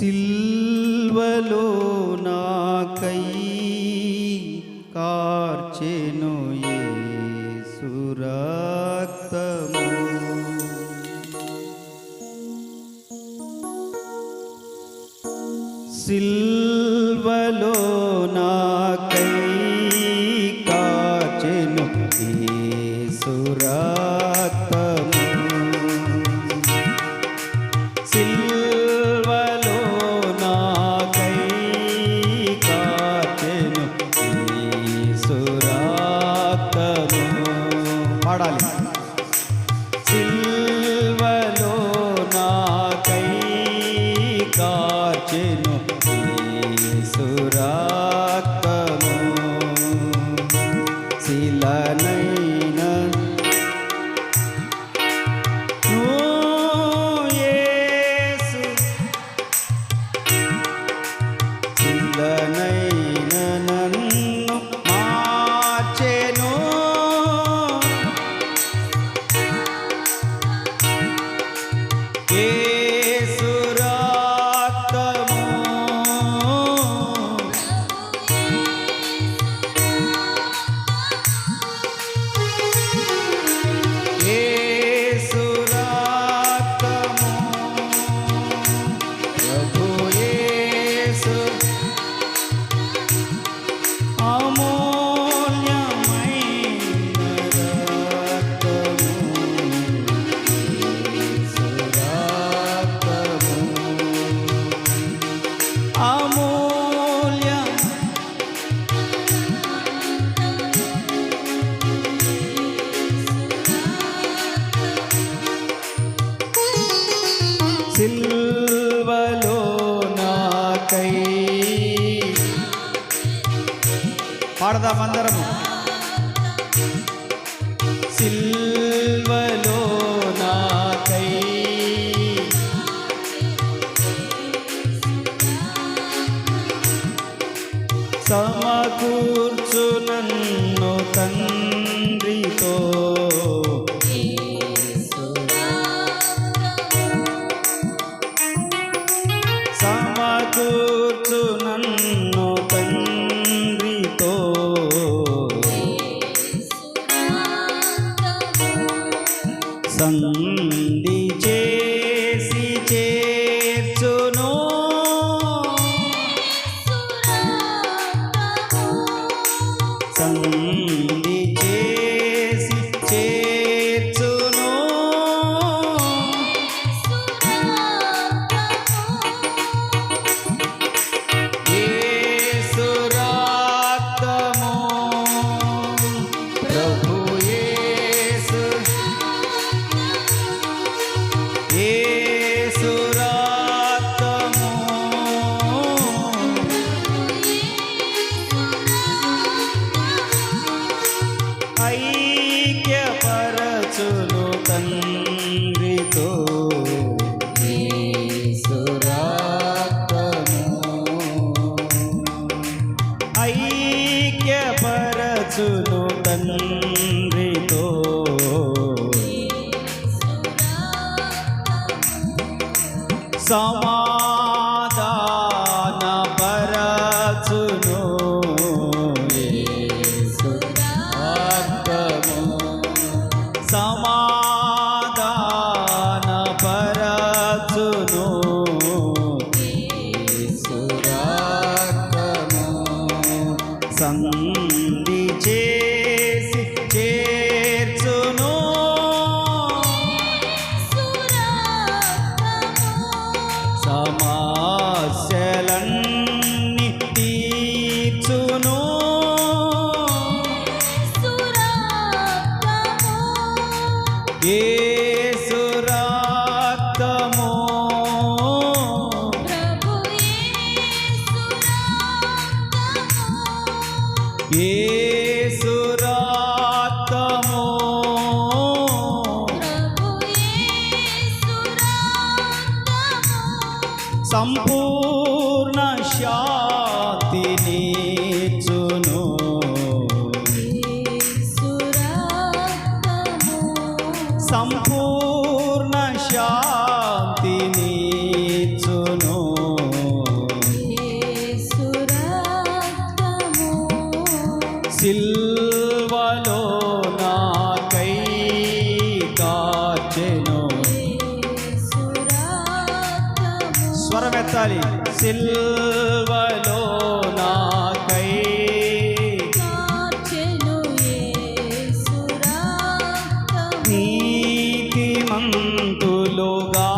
సిల్వలో నాకై కార్చెను యేసు రక్తము. సిల్వలో నాకై కార్చెను యేసు రక్తము. సిల్వలో నాకై కార్చెను యేసు రక్తము. పాడాలి. సిల్వలో నాకై కార్చెను యేసు రక్తము. శిలనైన యేసు, శిలనైన నన్ను మార్చెను. యేసు రక్తము. యేసు రక్తము. ప్రభు యేసు అమూల్యమైన రక్తము. యేసు రక్తము అమూల్య. సిల్వలో నాకై పాడదాం అందరము. సిల్వలో నాకై సమకూర్చు నన్ను తండ్రితో. సమకూర్చు నన్ను తండ్రితో. సంధి చేసి చేర్చును. సంధి చేసి చేర్చును. యేసు రక్తము. ప్రభు యేసు. యేసు రక్తము. ఐక్యపరచును తండ్రితో. యేసు రక్తము. ఐక్యపరచును తండ్రితో. సమాధాన పరచును. యేసు రక్తము. సమాధాన పరచును. యేసు రక్తము. సంధి చేసి చేర్చును. సమస్యలన్నీ తీర్చును. యేసు రక్తము. యేసు రక్తము. సంపూర్ణ శాంతినిచ్చును. సంపూర్ణ శాంతినిచ్చును. సిల్వలో నాకై కార్చెను. స్వరమెత్తాలి. సిల్వలో నాకై నీతిమంతులుగా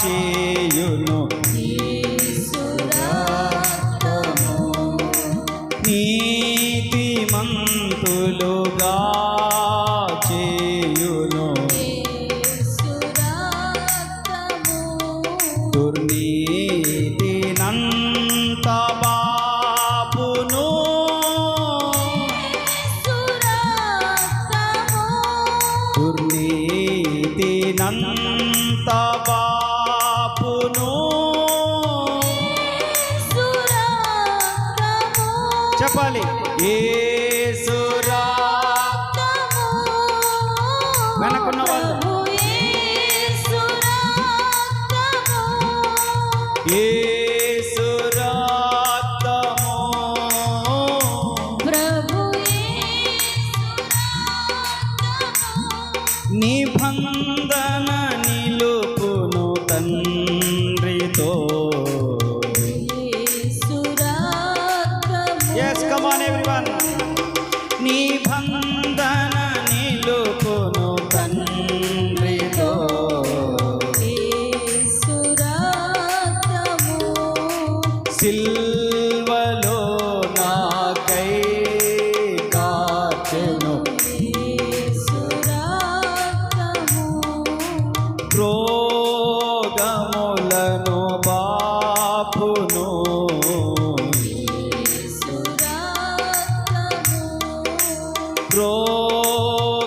చేయును. నీతిమంతులుగా చేయును. దుర్నీతినంత బాపును. దుర్నీతినంత బాపును. చెప్పాలి. యేసు రక్తము. వెనకున్న వాళ్ళు యేసు రక్తము. నిబంధన నిలుపును తండ్రితో. Yes, come on everyone. నిబంధన నిలుపును తండ్రితో. సిల్వలో నాకై కార్చెను. రోగములను బాపును.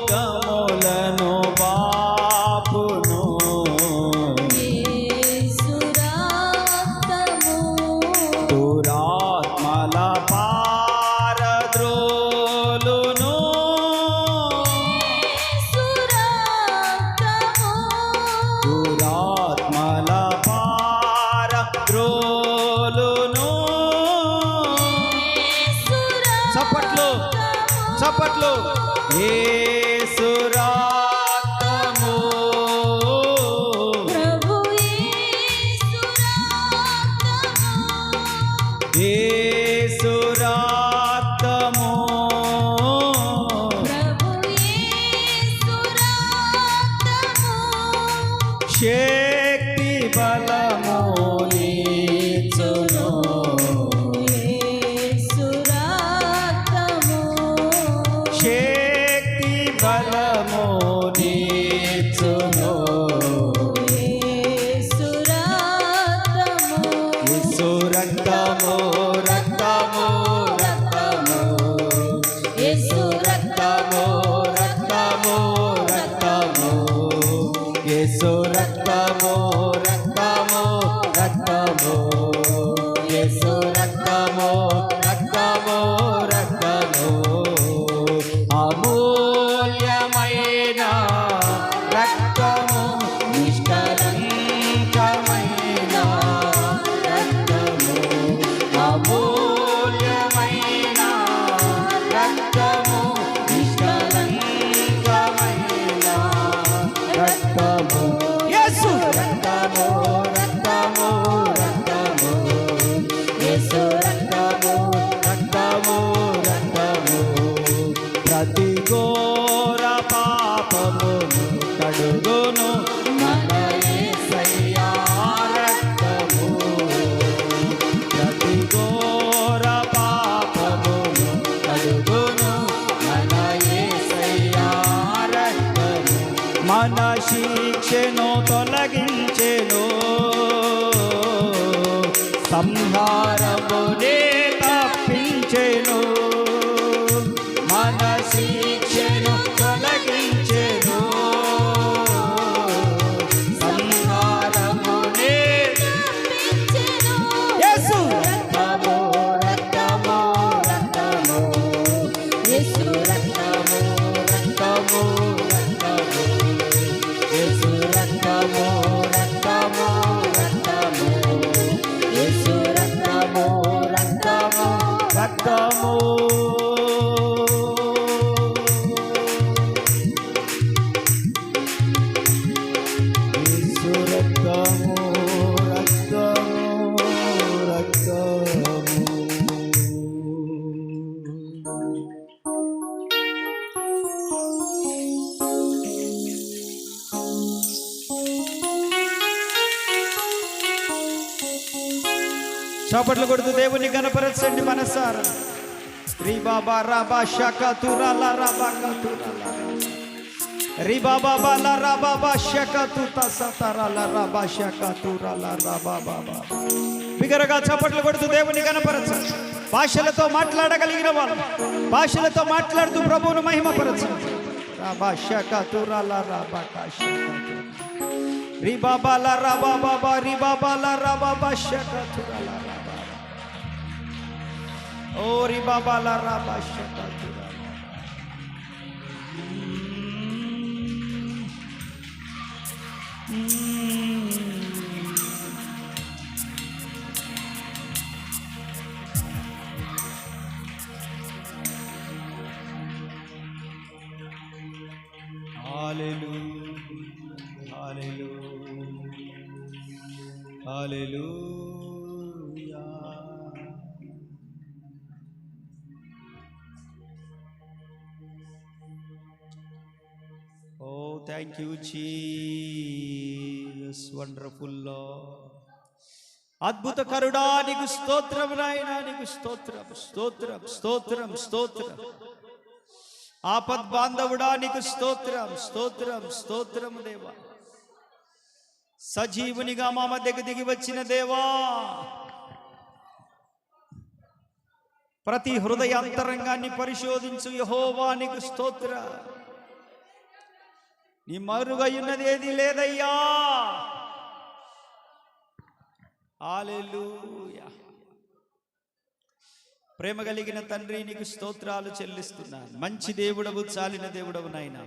రోగములను బాపును. దురాత్మల పారద్రోలును. దురాత్మల పారద్రోలును. చప్పట్లు చప్పట్లు. యేసు రక్తము. యేసు రక్తము. శక్తి బలము నీచును. శక్తి బలము నీచును. యేసు రక్తము రక్తము రక్తము. యేసు రక్తము రక్తము రక్తము. యేసు రక్తము రక్తము రక్తము. యేసు రక్తము రక్తము రక్తము. అమూల్యమైన రక్తము. నిష్కలంకమైన రక్తము. అమూల్యమైన రక్తము. నిష్కలంకమైన రక్తము. యేసు రక్తము రక్తము రక్తము. యేసు రక్తము రక్తము రక్తము. ప్రతి ఘోర పాపమును కడుగును మన యేసయ్యా రక్తము. ప్రతి ఘోర పాపమును కడుగును మన యేసయ్యా రక్తము. మన శిక్షను తొలగించెను. సంహారమునే తప్పించెను. మన శిక్షను తొలగించెను. సంహారమునే యేసు రక్తము రక్తము రక్తము. యేసు రక్తము రక్తము రక్తము. యేసు రక్తము రక్తము రక్తము. యేసు రక్తము రక్తము రక్తము. చప్పట్లు కొడుతూ దేవుని కనపరచండి మనసారా. రీ బాబా రాబా షకా తురాలా రాబా కతురాలా రీ బాబా బాలా రాబా షకా తుతా సతరాలా రాబా షకా తురాలా రాబా బాబా. బిగరగా చప్పట్లు కొడుతూ దేవుని కనపరచండి. భాషలతో మాట్లాడగలిగిన వాళ్ళు భాషలతో మాట్లాడుతూ ప్రభువును మహిమపరచండి. రాబా షకా తురాలా రాబా షకా రీ బాబాలా రాబా బాబా రీ బాబాలా రాబా షకా తురాలా రాబా ఓ రీ బాబాలా రాబా షకా తురాలా. Hallelujah. Oh, thank you, Jesus. Wonderful Lord. అద్భుత కరుడా నీకు స్తోత్రం నాయనా, నీకు స్తోత్రం స్తోత్రం స్తోత్రం స్తోత్రం. ఆపద్ బాంధవుడా నీకు స్తోత్రం స్తోత్రం స్తోత్రం దేవా. సజీవునిగా మా మధ్యకు దిగి వచ్చిన దేవా, ప్రతి హృదయాంతరంగాన్ని పరిశోధించు యెహోవా నీకు స్తోత్ర. నీ మరుగయున్నది ఏది లేదయ్యా. హల్లెలూయా. ప్రేమ కలిగిన తండ్రి నీకు స్తోత్రాలు చెల్లిస్తున్నాను. మంచి దేవుడవు, చాలిన దేవుడవు నాయనా.